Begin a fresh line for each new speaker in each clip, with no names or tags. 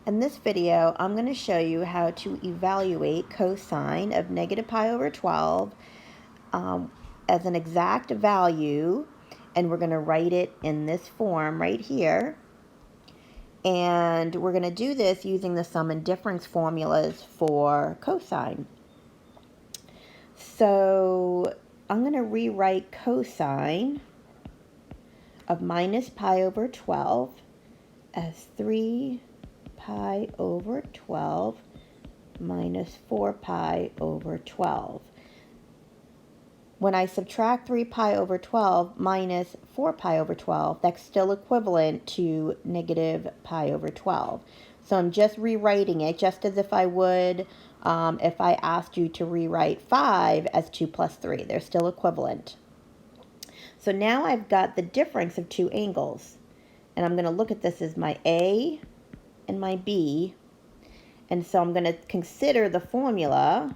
In this video, I'm going to show you how to evaluate cosine of negative pi over 12 as an exact value, and we're going to write it in this form right here. And we're going to do this using the sum and difference formulas for cosine. So I'm going to rewrite cosine of minus pi over 12 as 3 pi over 12 minus 4 pi over 12. When I subtract 3 pi over 12 minus 4 pi over 12, that's still equivalent to negative pi over 12. So I'm just rewriting it just as if I would if I asked you to rewrite 5 as 2 plus 3. They're still equivalent. So now I've got the difference of two angles. And I'm going to look at this as my A and my B. And so I'm going to consider the formula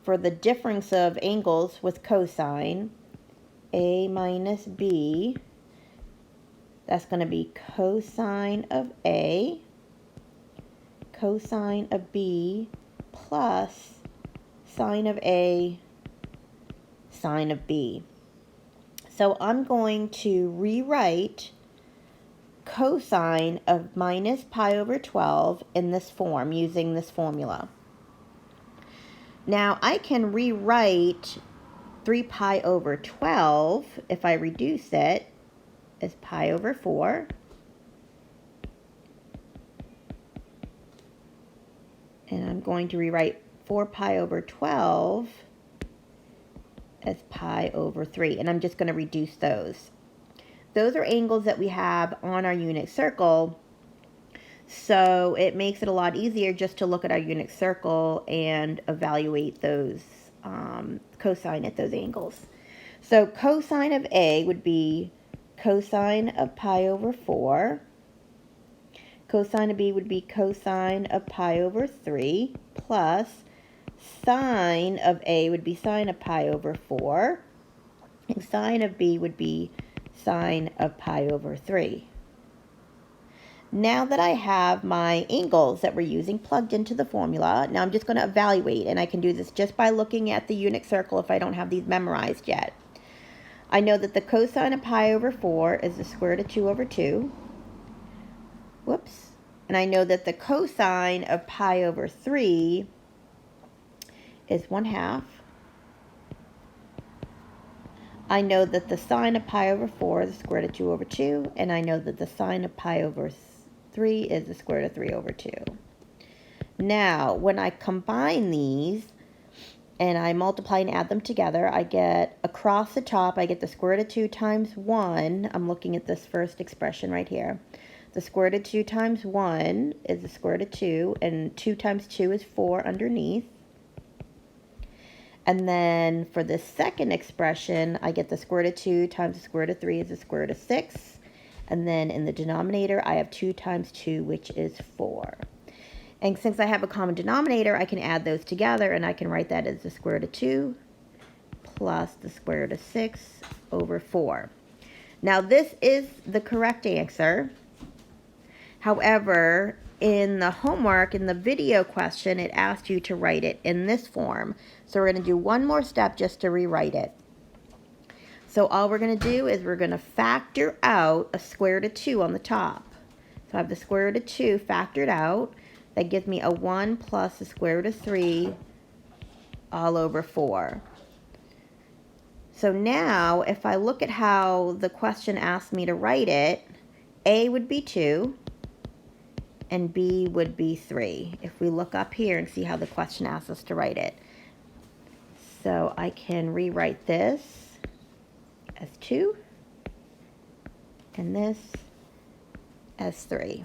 for the difference of angles with cosine. A minus B, that's going to be cosine of A, cosine of B, plus sine of A, sine of B. So I'm going to rewrite cosine of minus pi over 12 in this form using this formula. Now I can rewrite 3 pi over 12 if I reduce it as pi over 4. And I'm going to rewrite 4 pi over 12 as pi over 3. And I'm just going to reduce those. Those are angles that we have on our unit circle. So it makes it a lot easier just to look at our unit circle and evaluate those cosine at those angles. So cosine of A would be cosine of pi over 4. Cosine of B would be cosine of pi over 3 plus sine of A would be sine of pi over 4. And sine of B would be sine of pi over 3. Now that I have my angles that we're using plugged into the formula, now I'm just going to evaluate, and I can do this just by looking at the unit circle if I don't have these memorized yet. I know that the cosine of pi over 4 is the square root of 2 over 2. Whoops. And I know that the cosine of pi over 3 is 1/2. I know that the sine of pi over 4 is the square root of 2 over 2, and I know that the sine of pi over 3 is the square root of 3 over 2. Now, when I combine these and I multiply and add them together, I get across the top, I get the square root of 2 times 1. I'm looking at this first expression right here. The square root of 2 times 1 is the square root of 2, and 2 times 2 is 4 underneath. And then for the second expression, I get the square root of 2 times the square root of 3 is the square root of 6. And then in the denominator, I have 2 times 2, which is 4. And since I have a common denominator, I can add those together, and I can write that as the square root of 2 plus the square root of 6 over 4. Now, this is the correct answer. However, in the homework, in the video question, it asked you to write it in this form. So we're going to do one more step just to rewrite it. So all we're going to do is we're going to factor out a square root of 2 on the top. So I have the square root of 2 factored out. That gives me a 1 plus the square root of 3 all over 4. So now, if I look at how the question asked me to write it, A would be 2. And B would be 3. If we look up here and see how the question asks us to write it. So I can rewrite this as 2 and this as 3.